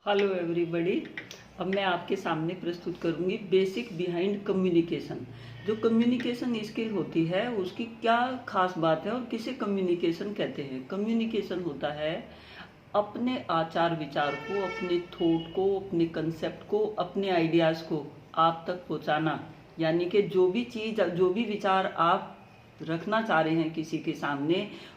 Hello everybody. अब मैं आपके सामने प्रस्तुत करूंगी बेसिक बिहाइंड कम्युनिकेशन। जो कम्युनिकेशन स्किल होती है उसकी क्या खास बात है और किसे कम्युनिकेशन कहते हैं। कम्युनिकेशन होता है अपने आचार विचार को, अपने थॉट को, अपने कंसेप्ट को, अपने आइडियाज़ को आप तक पहुंचाना। यानी कि जो भी चीज़, जो भी विचार आप रखना चाह रहे हैं किसी के सामने,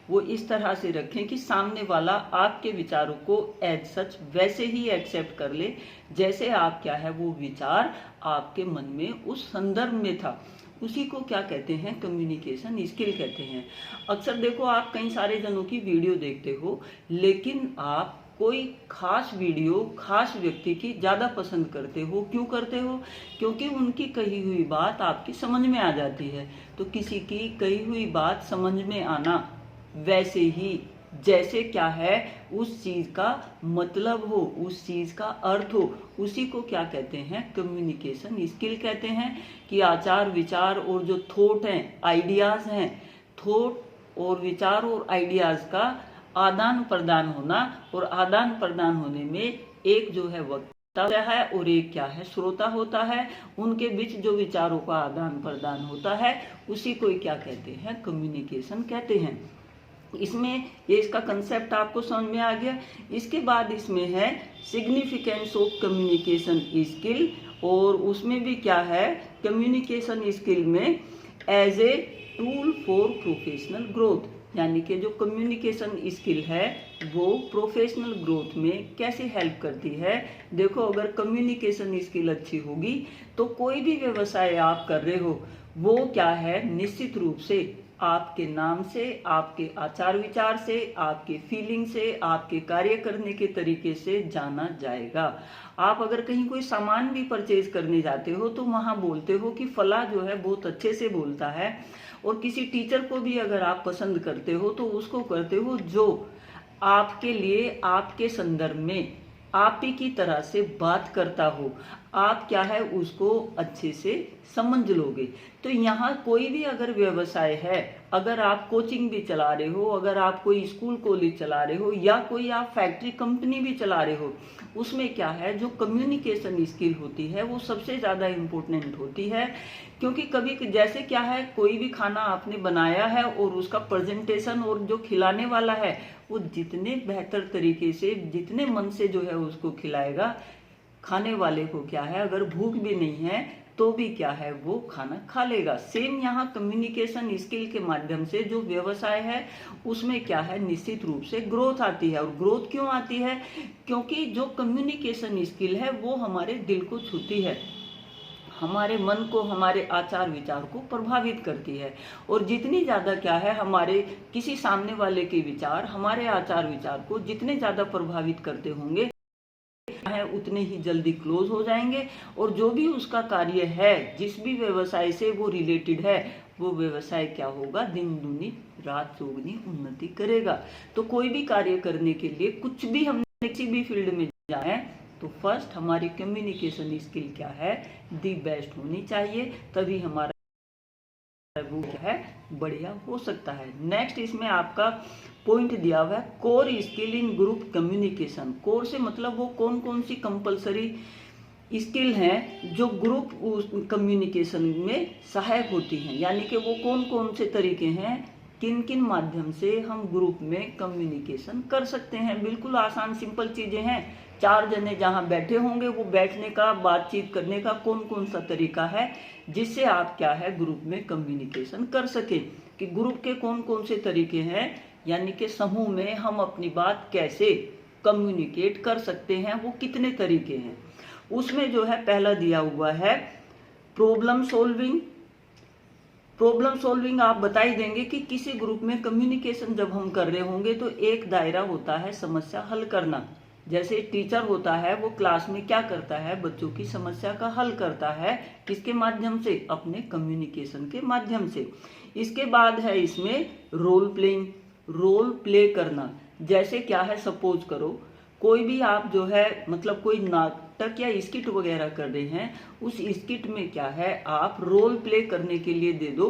वो इस तरह से रखें कि सामने वाला आपके विचारों को एज सच वैसे ही एक्सेप्ट कर ले जैसे आप क्या है वो विचार आपके मन में उस संदर्भ में था। उसी को क्या कहते हैं, कम्युनिकेशन स्किल कहते हैं। अक्सर देखो, आप कई सारे जनों की वीडियो देखते हो, लेकिन आप कोई खास वीडियो खास व्यक्ति की ज़्यादा पसंद करते हो। क्यों करते हो? क्योंकि उनकी कही हुई बात आपकी समझ में आ जाती है। तो किसी की कही हुई बात समझ में आना वैसे ही जैसे क्या है उस चीज का मतलब हो, उस चीज का अर्थ हो, उसी को क्या कहते हैं, कम्युनिकेशन स्किल कहते हैं। कि आचार विचार और जो थॉट हैं, आइडियाज हैं, थॉट और विचार और आइडियाज का आदान प्रदान होना, और आदान प्रदान होने में एक जो है वक्ता है और एक क्या है, श्रोता होता है। उनके बीच जो विचारों का आदान प्रदान होता है उसी को क्या कहते हैं, कम्युनिकेशन कहते हैं। इसमें ये इसका कंसेप्ट आपको समझ में आ गया। इसके बाद इसमें है सिग्निफिकेंस ऑफ कम्युनिकेशन स्किल, और उसमें भी क्या है, कम्युनिकेशन स्किल में as a tool for professional growth. यानी कि जो कम्युनिकेशन स्किल है वो प्रोफेशनल ग्रोथ में कैसे हेल्प करती है। देखो, अगर कम्युनिकेशन स्किल अच्छी होगी तो कोई भी व्यवसाय आप कर रहे हो वो क्या है, निश्चित रूप से आपके नाम से, आपके आचार विचार से, आपके फीलिंग से, आपके कार्य करने के तरीके से जाना जाएगा। आप अगर कहीं कोई सामान भी परचेज करने जाते हो तो वहां बोलते हो कि फला जो है बहुत अच्छे से बोलता है। और किसी टीचर को भी अगर आप पसंद करते हो तो उसको करते हो जो आपके लिए, आपके संदर्भ में आप ही की तरह से बात करता हो। आप क्या है उसको अच्छे से समझ लोगे। तो यहाँ कोई भी अगर व्यवसाय है, अगर आप कोचिंग भी चला रहे हो, अगर आप कोई स्कूल कॉलेज चला रहे हो, या कोई आप फैक्ट्री कंपनी भी चला रहे हो, उसमें क्या है, जो कम्युनिकेशन स्किल होती है वो सबसे ज़्यादा इम्पोर्टेंट होती है। क्योंकि कभी जैसे क्या है, कोई भी खाना आपने बनाया है और उसका प्रेजेंटेशन और जो खिलाने वाला है वो जितने बेहतर तरीके से, जितने मन से जो है उसको खिलाएगा, खाने वाले को क्या है, अगर भूख भी नहीं है तो भी क्या है वो खाना खा लेगा। सेम यहाँ कम्युनिकेशन स्किल के माध्यम से जो व्यवसाय है उसमें क्या है, निश्चित रूप से ग्रोथ आती है। और ग्रोथ क्यों आती है? क्योंकि जो कम्युनिकेशन स्किल है वो हमारे दिल को छूती है, हमारे मन को, हमारे आचार विचार को प्रभावित करती है। और जितनी ज़्यादा क्या है, हमारे किसी सामने वाले के विचार हमारे आचार विचार को जितने ज़्यादा प्रभावित करते होंगे है उतने ही जल्दी क्लोज हो जाएंगे। और जो भी उसका कार्य है, जिस भी व्यवसाय से वो रिलेटेड है, वो व्यवसाय क्या होगा, दिन दूनी रात चौगुनी उन्नति करेगा। तो कोई भी कार्य करने के लिए, कुछ भी हमने किसी भी फील्ड में जाए, तो फर्स्ट हमारी कम्युनिकेशन स्किल क्या है, दी बेस्ट होनी चाहिए। तभी हमारा वो क्या है, बढ़िया हो सकता है। नेक्स्ट इसमें आपका पॉइंट दिया हुआ है core skill in group communication. Core से मतलब वो कौन कौन सी कंपलसरी स्किल हैं जो ग्रुप कम्युनिकेशन में सहायक होती हैं। यानी कि वो कौन कौन से तरीके हैं, किन किन माध्यम से हम ग्रुप में कम्युनिकेशन कर सकते हैं। बिल्कुल आसान सिंपल चीजें हैं। चार जने जहां बैठे होंगे, वो बैठने का, बातचीत करने का कौन कौन सा तरीका है जिससे आप क्या है ग्रुप में कम्युनिकेशन कर सके। कि ग्रुप के कौन कौन से तरीके हैं, यानी कि समूह में हम अपनी बात कैसे कम्युनिकेट कर सकते हैं, वो कितने तरीके हैं। उसमें जो है पहला दिया हुआ है प्रॉब्लम सॉल्विंग। प्रॉब्लम सॉल्विंग आप बता ही देंगे कि किसी ग्रुप में कम्युनिकेशन जब हम कर रहे होंगे तो एक दायरा होता है समस्या हल करना। जैसे टीचर होता है वो क्लास में क्या करता है, बच्चों की समस्या का हल करता है। किसके माध्यम से? अपने कम्युनिकेशन के माध्यम से। इसके बाद है इसमें रोल प्लेइंग, रोल प्ले करना। जैसे क्या है, सपोज करो कोई भी आप जो है मतलब कोई नाटक या स्किट वगैरह कर रहे हैं, उस स्किट में क्या है आप रोल प्ले करने के लिए दे दो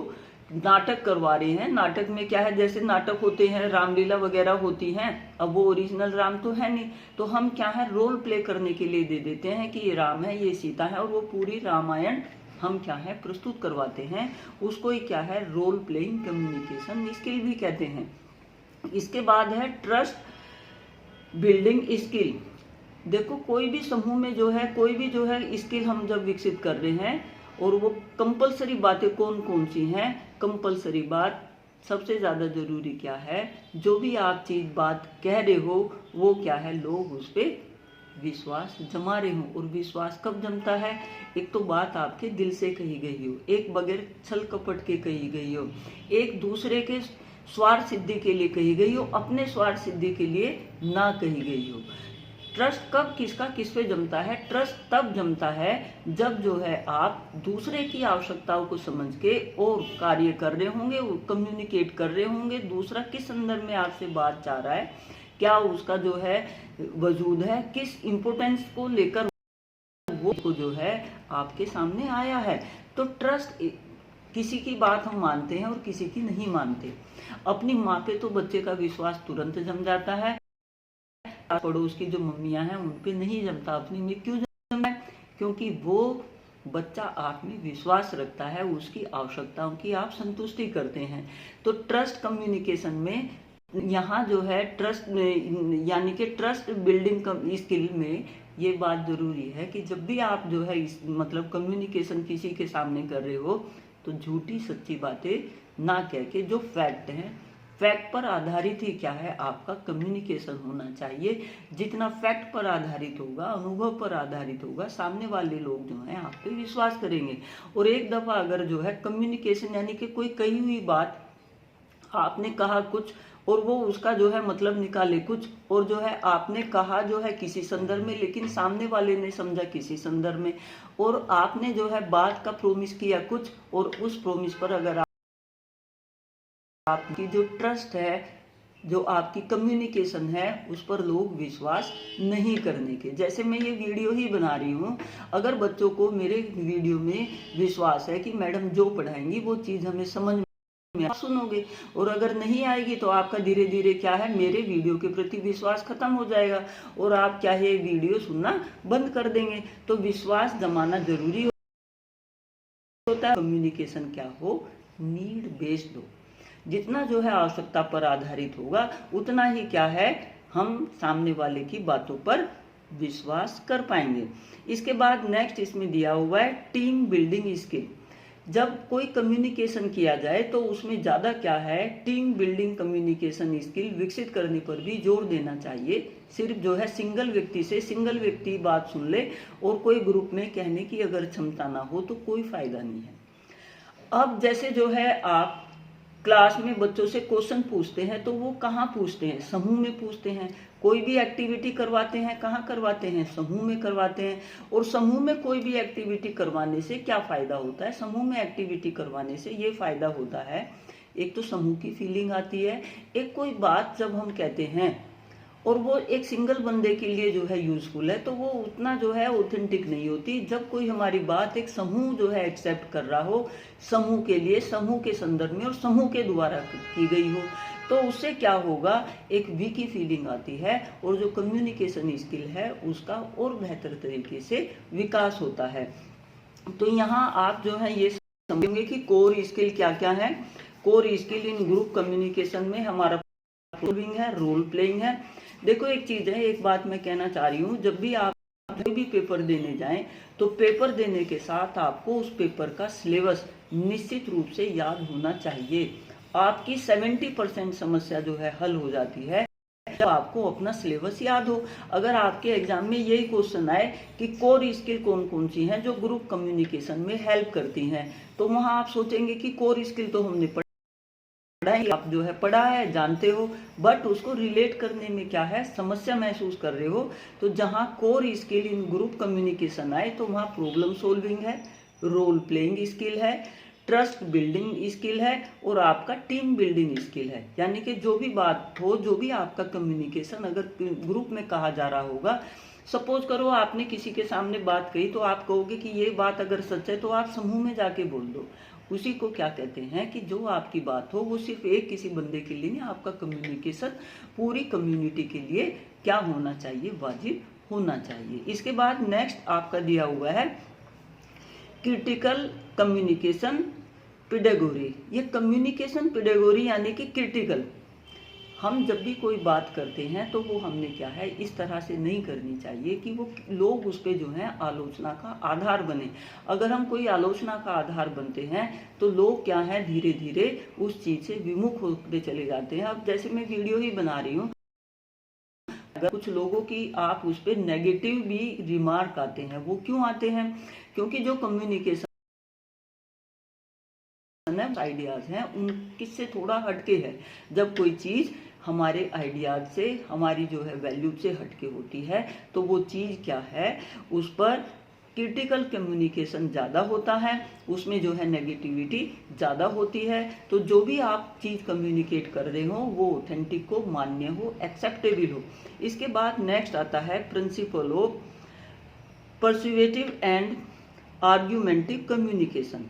नाटक करवा रहे हैं। नाटक में क्या है, जैसे नाटक होते हैं, रामलीला वगैरह होती हैं, अब वो ओरिजिनल राम तो है नहीं, तो हम क्या है रोल प्ले करने के लिए दे देते हैं कि ये राम है, ये सीता है, और वो पूरी रामायण हम क्या है प्रस्तुत करवाते हैं। उसको ही क्या है रोल प्लेइंग कम्युनिकेशन स्किल भी कहते हैं। इसके बाद है ट्रस्ट बिल्डिंग स्किल। देखो कोई भी समूह में जो है, कोई भी जो है स्किल हम जब विकसित कर रहे हैं, और वो कंपलसरी बातें कौन कौन सी हैं। कंपलसरी बात सबसे ज्यादा जरूरी क्या है, जो भी आप चीज बात कह रहे हो वो क्या है लोग उस पर विश्वास जमा रहे हो। और विश्वास कब जमता है, एक तो बात आपके दिल से कही गई हो, एक बगैर छल कपट के कही गई हो, एक दूसरे के स्वार्थ सिद्धि के लिए कही गई हो, अपने स्वार्थ सिद्धि के लिए ना कही गई हो। ट्रस्ट कब किसका किस पे जमता है, ट्रस्ट तब जमता है जब जो है आप दूसरे की आवश्यकताओं को समझ के और कार्य कर रहे होंगे, कम्युनिकेट कर रहे होंगे, दूसरा किस संदर्भ में आपसे बात चाह रहा है, क्या उसका जो है वजूद है, किस इम्पोर्टेंस को लेकर वो जो है आपके सामने आया है। तो ट्रस्ट, किसी की बात हम मानते हैं और किसी की नहीं मानते। अपनी माँ पे तो बच्चे का विश्वास तुरंत जम जाता है, पड़ोस की जो मम्मियां हैं उन पे नहीं जमता। अपनी में क्यों जमता है, क्योंकि वो बच्चा आप में विश्वास रखता है, उसकी आवश्यकताओं की आप संतुष्टि करते हैं। तो ट्रस्ट कम्युनिकेशन में यहाँ जो है ट्रस्ट यानी कि ट्रस्ट बिल्डिंग स्किल में ये बात जरूरी है कि जब भी आप जो है मतलब कम्युनिकेशन किसी के सामने कर रहे हो, तो झूठी सच्ची बातें ना कह के जो फैक्ट हैं, फैक्ट पर आधारित ही क्या है आपका कम्युनिकेशन होना चाहिए। जितना फैक्ट पर आधारित होगा, अनुभव पर आधारित होगा, सामने वाले लोग जो हैं आप पे विश्वास करेंगे। और एक दफा अगर जो है कम्युनिकेशन यानी कि कोई कही हुई बात आपने कहा कुछ और वो उसका जो है मतलब निकाले कुछ, और जो है आपने कहा जो है किसी संदर्भ में, लेकिन सामने वाले ने समझा किसी संदर्भ में, और आपने जो है बात का प्रोमिस किया कुछ, और उस प्रोमिस पर अगर आपकी जो ट्रस्ट है, जो आपकी कम्युनिकेशन है, उस पर लोग विश्वास नहीं करने के। जैसे मैं ये वीडियो ही बना रही हूँ, अगर बच्चों को मेरे वीडियो में विश्वास है कि मैडम जो पढ़ाएंगी वो चीज़ हमें समझ में आप सुनोगे, और अगर नहीं आएगी तो आपका धीरे धीरे क्या है मेरे वीडियो के प्रति विश्वास खत्म हो जाएगा, और आप क्या है वीडियो सुनना बंद कर देंगे। तो विश्वास जमाना जरूरी होता है। कम्युनिकेशन क्या हो, नीड बेस्ड हो। जितना जो है आवश्यकता पर आधारित होगा, उतना ही क्या है हम सामने वाले की बातों पर विश्वास कर पाएंगे। इसके बाद नेक्स्ट इसमें दिया हुआ है टीम बिल्डिंग स्किल। जब कोई कम्युनिकेशन किया जाए तो उसमें ज्यादा क्या है टीम बिल्डिंग कम्युनिकेशन स्किल विकसित करने पर भी जोर देना चाहिए। सिर्फ जो है सिंगल व्यक्ति बात सुन ले और कोई ग्रुप में कहने की अगर क्षमता ना हो तो कोई फायदा नहीं है। अब जैसे जो है आप क्लास में बच्चों से क्वेश्चन पूछते हैं, तो वो कहाँ पूछते हैं, समूह में पूछते हैं। कोई भी एक्टिविटी करवाते हैं, कहाँ करवाते हैं, समूह में करवाते हैं। और समूह में कोई भी एक्टिविटी करवाने से क्या फायदा होता है, समूह में एक्टिविटी करवाने से ये फायदा होता है, एक तो समूह की फीलिंग आती है। एक कोई बात जब हम कहते हैं और वो एक सिंगल बंदे के लिए जो है यूजफुल है, तो वो उतना जो है ऑथेंटिक नहीं होती। जब कोई हमारी बात एक समूह जो है एक्सेप्ट कर रहा हो, समूह के लिए, समूह के संदर्भ में और समूह के द्वारा की गई हो, तो उससे क्या होगा, एक वी की फीलिंग आती है और जो कम्युनिकेशन स्किल है उसका और बेहतर तरीके से विकास होता है। तो यहाँ आप जो है ये समझेंगे कि कोर स्किल क्या क्या है। Core skill in group communication में हमारा है, रोल प्लेइंग है। देखो एक चीज है, एक बात मैं कहना चाह रही हूँ, जब भी आप कोई भी पेपर देने जाएं तो पेपर देने के साथ आपको उस पेपर का सिलेबस निश्चित रूप से याद होना चाहिए। आपकी 70% समस्या जो है हल हो जाती है जब आपको अपना सिलेबस याद हो। अगर आपके एग्जाम में यही क्वेश्चन आए कि कोर स्किल कौन कौन सी हैं जो ग्रुप कम्युनिकेशन में हेल्प करती हैं, तो वहां आप सोचेंगे कि कोर स्किल तो हमने आप जो है पढ़ा है, जानते हो, बट उसको रिलेट करने में क्या है समस्या महसूस कर रहे हो। तो जहां core skill in group communication आए तो वहां प्रॉब्लम सोल्विंग है, रोल प्लेइंग स्किल है, ट्रस्ट बिल्डिंग स्किल है और आपका टीम बिल्डिंग स्किल है। यानी कि जो भी बात हो, जो भी आपका कम्युनिकेशन अगर ग्रुप में कहा जा रहा होगा, सपोज करो आपने किसी के सामने बात कही तो आप कहोगे कि ये बात अगर सच है तो आप समूह में जाके बोल दो, उसी को क्या कहते हैं कि जो आपकी बात हो वो सिर्फ एक किसी बंदे के लिए नहीं, आपका कम्युनिकेशन पूरी कम्युनिटी के लिए क्या होना चाहिए, वाजिब होना चाहिए। इसके बाद नेक्स्ट आपका दिया हुआ है क्रिटिकल कम्युनिकेशन पेडागोजी। ये कम्युनिकेशन पेडागोजी यानी कि क्रिटिकल, हम जब भी कोई बात करते हैं तो वो हमने क्या है इस तरह से नहीं करनी चाहिए कि वो लोग उस पर जो है आलोचना का आधार बने। अगर हम कोई आलोचना का आधार बनते हैं तो लोग क्या है धीरे धीरे उस चीज़ से विमुख होते चले जाते हैं। अब जैसे मैं वीडियो ही बना रही हूँ, अगर कुछ लोगों की आप उस पर नेगेटिव भी रिमार्क आते हैं, वो क्यों आते हैं? क्योंकि जो कम्युनिकेशन आइडियाज हैं उन किससे थोड़ा हटके है। जब कोई चीज़ हमारे आइडियाज से, हमारी जो है वैल्यू से हटके होती है तो वो चीज़ क्या है, उस पर क्रिटिकल कम्युनिकेशन ज़्यादा होता है, उसमें जो है नेगेटिविटी ज़्यादा होती है। तो जो भी आप चीज़ कम्युनिकेट कर रहे हो वो ऑथेंटिक हो, मान्य हो, एक्सेप्टेबल हो। इसके बाद नेक्स्ट आता है प्रिंसिपल ऑफ परसुएटिव एंड आर्ग्यूमेंटिव कम्युनिकेशन।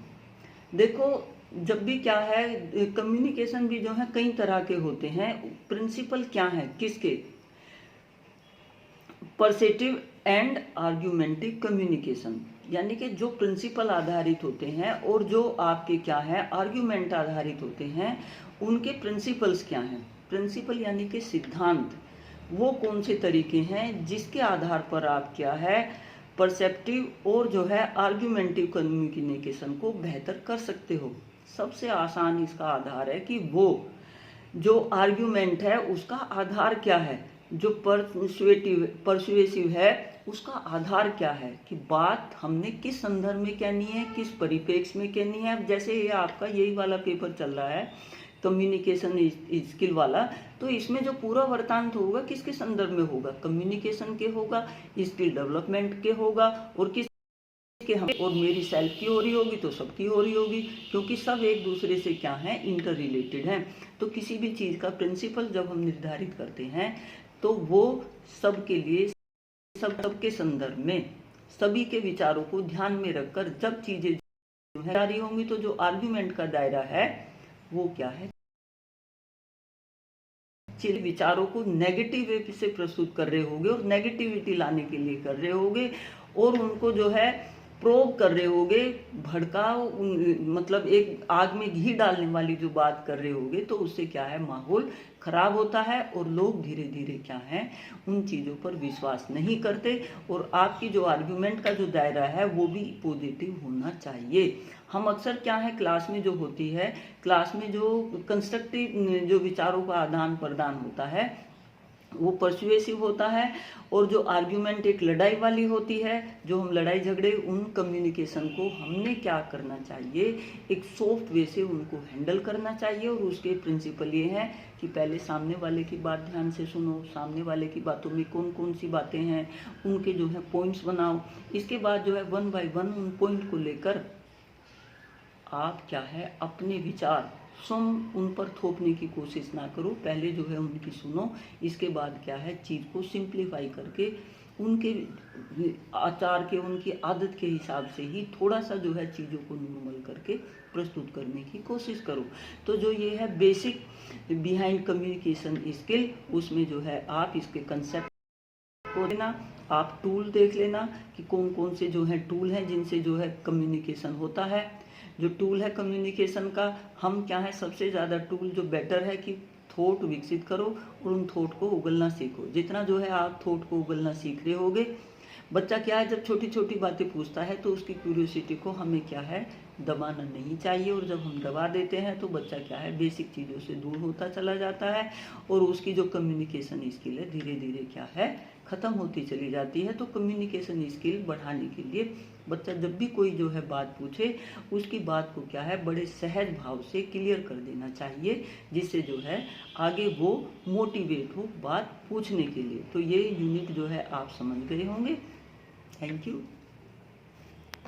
देखो जब भी क्या है कम्युनिकेशन भी जो है कई तरह के होते हैं। प्रिंसिपल क्या है किसके? परसेटिव एंड आर्ग्यूमेंटिव कम्युनिकेशन, यानी कि जो प्रिंसिपल आधारित होते हैं और जो आपके क्या है आर्ग्यूमेंट आधारित होते हैं, उनके प्रिंसिपल्स क्या हैं? प्रिंसिपल यानी कि सिद्धांत, वो कौन से तरीके हैं जिसके आधार पर आप क्या है परसेप्टिव और जो है आर्ग्यूमेंटिव कम्युनिकेशन को बेहतर कर सकते हो। सबसे आसान इसका आधार है कि वो जो आर्ग्यूमेंट है उसका आधार क्या है, जो परसुएसिव है उसका आधार क्या है कि बात हमने किस संदर्भ में कहनी है, किस परिप्रेक्ष्य में कहनी है। अब जैसे ये आपका यही वाला पेपर चल रहा है कम्युनिकेशन स्किल वाला, तो इसमें जो पूरा वृत्तांत होगा किसके संदर्भ में होगा? कम्युनिकेशन के होगा, स्किल डेवलपमेंट के होगा, और किस के हम और मेरी सेल्फ की हो रही होगी तो सबकी हो रही होगी, क्योंकि सब एक दूसरे से क्या है इंटर रिलेटेड हैं। तो किसी भी चीज़ का प्रिंसिपल जब हम निर्धारित करते हैं तो वो सबके लिए, सबके संदर्भ में सभी के विचारों को ध्यान में रखकर जब चीजें जो है जारी होंगी तो जो आर्ग्यूमेंट का दायरा है वो क्या है, विचारों को नेगेटिव वे से प्रस्तुत कर रहे होंगे और नेगेटिविटी लाने के लिए कर रहे होंगे और उनको जो है प्रोब कर रहे होंगे, भड़काओ, मतलब एक आग में घी डालने वाली जो बात कर रहे होंगे, तो उससे क्या है माहौल खराब होता है और लोग धीरे धीरे क्या है उन चीज़ों पर विश्वास नहीं करते। और आपकी जो आर्ग्यूमेंट का जो दायरा है वो भी पॉजिटिव होना चाहिए। हम अक्सर क्या है क्लास में जो होती है, क्लास में जो कंस्ट्रक्टिव जो विचारों का आदान प्रदान होता है वो परसुएसिव होता है, और जो आर्ग्यूमेंट एक लड़ाई वाली होती है, जो हम लड़ाई झगड़े, उन कम्युनिकेशन को हमने क्या करना चाहिए, एक सॉफ्ट वे से उनको हैंडल करना चाहिए। और उसके प्रिंसिपल ये हैं कि पहले सामने वाले की बात ध्यान से सुनो, सामने वाले की बातों में कौन कौन सी बातें हैं उनके जो है पॉइंट्स बनाओ। इसके बाद जो है 1 बाय 1 उन पॉइंट को लेकर आप क्या है अपने विचार स्वयं उन पर थोपने की कोशिश ना करो, पहले जो है उनकी सुनो। इसके बाद क्या है चीज़ को सिंप्लीफाई करके उनके आचार के, उनकी आदत के हिसाब से ही थोड़ा सा जो है चीज़ों को नॉर्मल करके प्रस्तुत करने की कोशिश करो। तो जो ये है बेसिक बिहाइंड कम्युनिकेशन स्किल, उसमें जो है आप इसके कंसेप्ट को देना, आप टूल देख लेना कि कौन कौन से जो है टूल हैं जिनसे जो है कम्युनिकेशन होता है। जो टूल है कम्युनिकेशन का, हम क्या है सबसे ज़्यादा टूल जो बेटर है कि थॉट विकसित करो और उन थॉट को उगलना सीखो। जितना जो है आप थॉट को उगलना सीख रहे होगे, बच्चा क्या है जब छोटी छोटी बातें पूछता है तो उसकी क्यूरियोसिटी को हमें क्या है दबाना नहीं चाहिए, और जब हम दबा देते हैं तो बच्चा क्या है बेसिक चीज़ों से दूर होता चला जाता है और उसकी जो कम्युनिकेशन स्किल है धीरे धीरे क्या है ख़त्म होती चली जाती है। तो कम्युनिकेशन स्किल बढ़ाने के लिए बच्चा जब भी कोई जो है बात पूछे उसकी बात को क्या है बड़े सहज भाव से क्लियर कर देना चाहिए, जिससे जो है आगे वो मोटिवेट हो बात पूछने के लिए। तो ये यूनिट जो है आप समझ गए होंगे। Thank you.